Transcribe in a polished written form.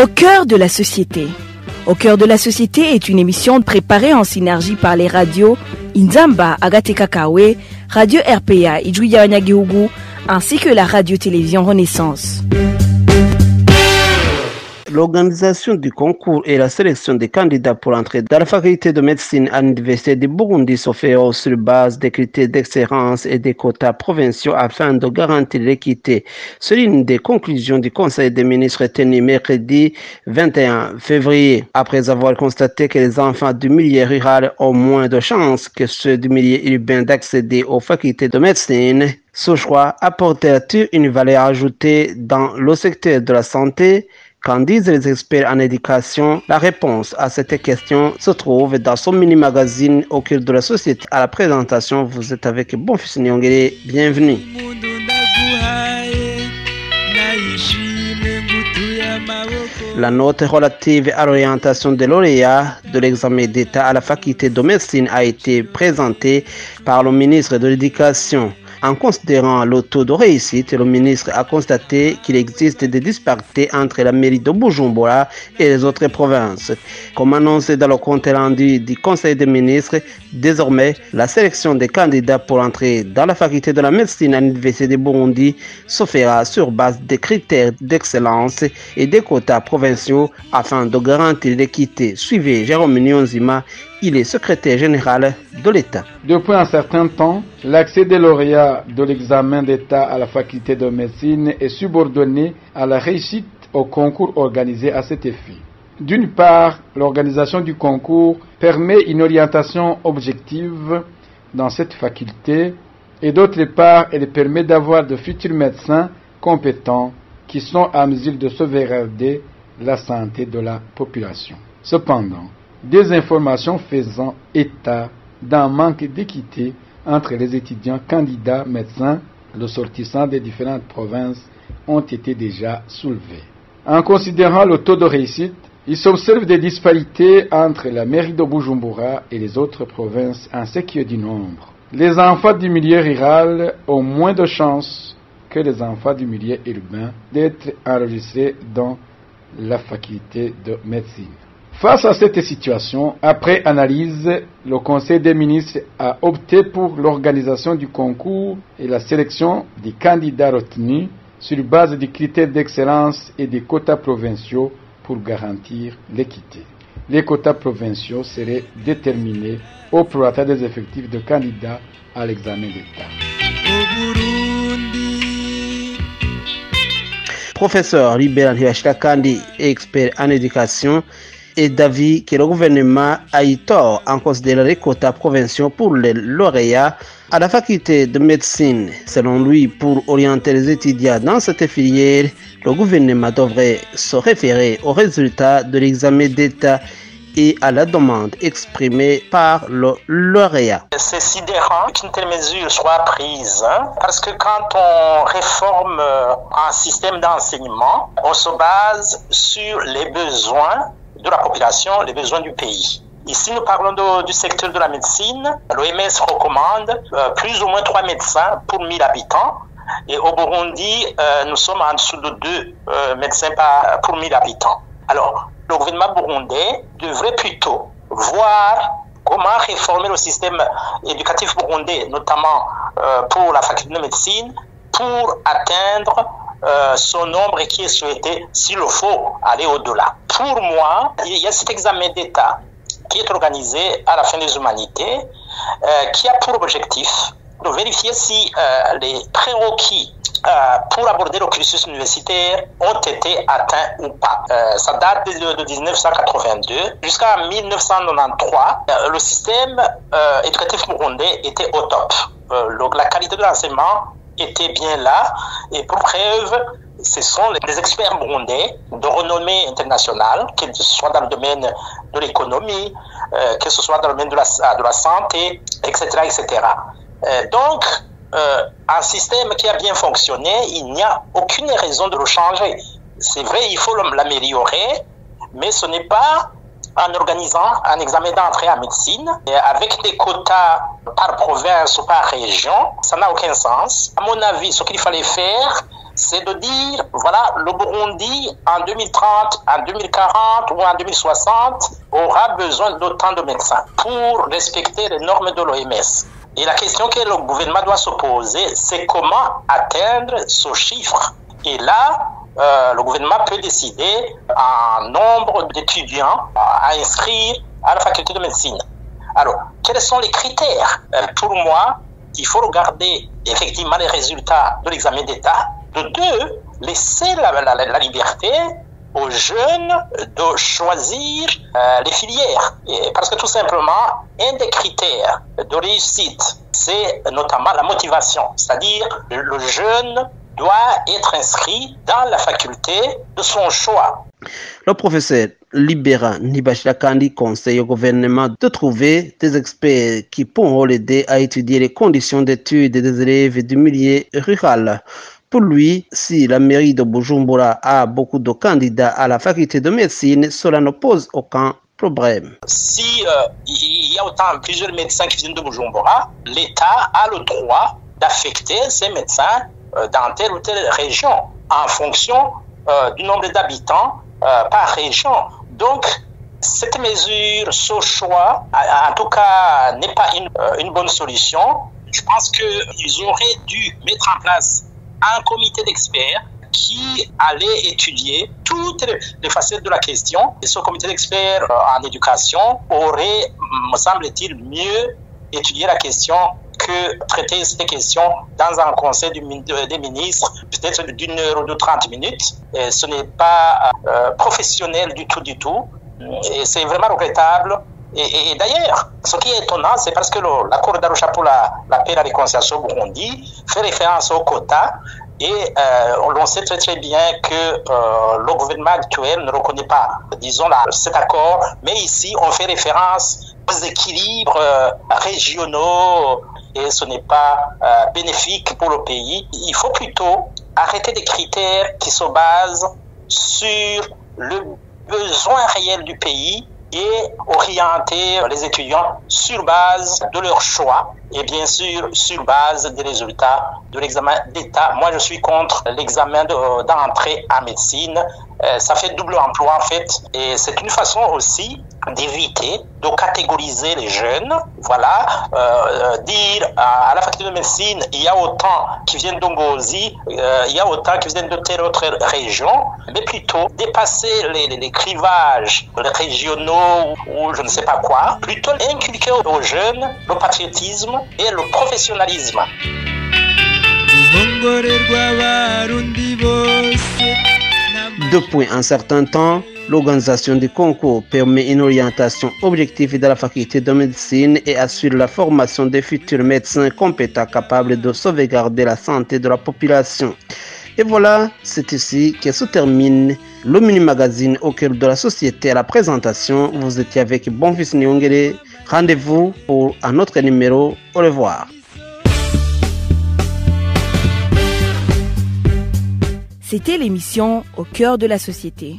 Au cœur de la société. Au cœur de la société est une émission préparée en synergie par les radios Inzamba, Agatekakawe, Radio RPA, Ijuya Wanyagihugu, ainsi que la radio-télévision Renaissance. L'organisation du concours et la sélection des candidats pour entrer dans la faculté de médecine à l'Université du Burundi se feront sur base des critères d'excellence et des quotas provinciaux afin de garantir l'équité. C'est l'une des conclusions du Conseil des ministres tenu mercredi 21 février. Après avoir constaté que les enfants du milieu rural ont moins de chances que ceux du milieu urbain d'accéder aux facultés de médecine, ce choix apporte-t-il une valeur ajoutée dans le secteur de la santé? Qu'en disent les experts en éducation? La réponse à cette question se trouve dans son mini-magazine Au cœur de la société. À la présentation, vous êtes avec Bonfils Nyongere. Bienvenue. La note relative à l'orientation de lauréats de l'examen d'État à la faculté de médecine a été présentée par le ministre de l'Éducation. En considérant le taux de réussite, le ministre a constaté qu'il existe des disparités entre la mairie de Bujumbura et les autres provinces. Comme annoncé dans le compte rendu du Conseil des ministres, désormais, la sélection des candidats pour entrer dans la faculté de la médecine à l'Université du Burundi se fera sur base des critères d'excellence et des quotas provinciaux afin de garantir l'équité. Suivez Jérôme Nyonzima. Il est secrétaire général de l'État. Depuis un certain temps, l'accès des lauréats de l'examen d'État à la faculté de médecine est subordonné à la réussite au concours organisé à cet effet. D'une part, l'organisation du concours permet une orientation objective dans cette faculté et d'autre part, elle permet d'avoir de futurs médecins compétents qui sont à mesure de sauvegarder la santé de la population. Cependant, des informations faisant état d'un manque d'équité entre les étudiants candidats médecins ressortissants des différentes provinces ont été déjà soulevées. En considérant le taux de réussite, il s'observe des disparités entre la mairie de Bujumbura et les autres provinces en ce qui est du nombre. Les enfants du milieu rural ont moins de chances que les enfants du milieu urbain d'être enregistrés dans la faculté de médecine. Face à cette situation, après analyse, le Conseil des ministres a opté pour l'organisation du concours et la sélection des candidats retenus sur base des critères d'excellence et des quotas provinciaux pour garantir l'équité. Les quotas provinciaux seraient déterminés au prorata des effectifs de candidats à l'examen d'État. Professeur Libéral Hiwashikakandi, expert en éducation, est d'avis que le gouvernement a eu tort en considérant les quotas provinciaux pour les lauréats à la faculté de médecine. Selon lui, pour orienter les étudiants dans cette filière, le gouvernement devrait se référer aux résultats de l'examen d'État et à la demande exprimée par le lauréat. C'est sidérant qu'une telle mesure soit prise, parce que quand on réforme un système d'enseignement, on se base sur les besoins de la population, les besoins du pays. Ici, nous parlons du secteur de la médecine. L'OMS recommande plus ou moins 3 médecins pour 1000 habitants. Et au Burundi, nous sommes en dessous de 2 médecins pour 1000 habitants. Alors, le gouvernement burundais devrait plutôt voir comment réformer le système éducatif burundais, notamment pour la faculté de médecine, pour atteindre son nombre qui est souhaité, s'il le faut, aller au-delà. Pour moi, il y a cet examen d'État qui est organisé à la fin des humanités, qui a pour objectif de vérifier si les prérequis pour aborder le cursus universitaire ont été atteints ou pas. Ça date de 1982 jusqu'à 1993. Le système éducatif burundais était au top. La qualité de l'enseignement était bien là, et pour preuve, ce sont les experts burundais de renommée internationale, que ce soit dans le domaine de l'économie, que ce soit dans le domaine de la santé, etc., etc. Donc, un système qui a bien fonctionné, il n'y a aucune raison de le changer. C'est vrai, il faut l'améliorer, mais ce n'est pas en organisant un examen d'entrée en médecine avec des quotas par province ou par région. Ça n'a aucun sens. À mon avis, ce qu'il fallait faire, c'est de dire, voilà, le Burundi en 2030, en 2040 ou en 2060 aura besoin d'autant de médecins pour respecter les normes de l'OMS. Et la question que le gouvernement doit se poser, c'est comment atteindre ce chiffre. Et là, le gouvernement peut décider un nombre d'étudiants à inscrire à la faculté de médecine. Alors, quels sont les critères? Pour moi, il faut regarder effectivement les résultats de l'examen d'État. De deux, laisser la liberté aux jeunes de choisir les filières. Parce que tout simplement, un des critères de réussite, c'est notamment la motivation. C'est-à-dire, le jeune doit être inscrit dans la faculté de son choix. Le professeur Libera Nibashakandi conseille au gouvernement de trouver des experts qui pourront l'aider à étudier les conditions d'études des élèves du milieu rural. Pour lui, si la mairie de Bujumbura a beaucoup de candidats à la faculté de médecine, cela ne pose aucun problème. Si il y a plusieurs médecins qui viennent de Bujumbura, l'État a le droit d'affecter ces médecins dans telle ou telle région en fonction du nombre d'habitants par région. Donc, cette mesure, ce choix, en tout cas, n'est pas une bonne solution. Je pense qu'ils auraient dû mettre en place un comité d'experts qui allait étudier toutes les facettes de la question. Et ce comité d'experts en éducation aurait, me semble-t-il, mieux étudié la question que traiter ces questions dans un conseil des ministres, peut-être d'une heure ou de 30 minutes. Et ce n'est pas professionnel du tout. Et c'est vraiment regrettable. Et d'ailleurs, ce qui est étonnant, c'est parce que l'accord d'Arusha pour la paix et la réconciliation au Burundi fait référence aux quotas. Et on sait très très bien que le gouvernement actuel ne reconnaît pas, disons, cet accord. Mais ici, on fait référence aux équilibres régionaux et ce n'est pas bénéfique pour le pays. Il faut plutôt arrêter des critères qui se basent sur le besoin réel du pays et orienter les étudiants sur base de leur choix et bien sûr sur base des résultats de l'examen d'État. Moi, je suis contre l'examen d'entrée en médecine. Ça fait double emploi en fait et c'est une façon aussi d'éviter de catégoriser les jeunes. Voilà, dire à la faculté de médecine, il y a autant qui viennent d'Ongozi, il y a autant qui viennent de telle autre région, mais plutôt dépasser les clivages régionaux ou je ne sais pas quoi, plutôt inculquer aux jeunes le patriotisme et le professionnalisme. Depuis un certain temps, l'organisation du concours permet une orientation objective de la faculté de médecine et assure la formation des futurs médecins compétents capables de sauvegarder la santé de la population. Et voilà, c'est ici que se termine le mini-magazine au cœur de la société. À la présentation, vous étiez avec Bonfils Nyongere. Rendez-vous pour un autre numéro. Au revoir. C'était l'émission Au cœur de la société.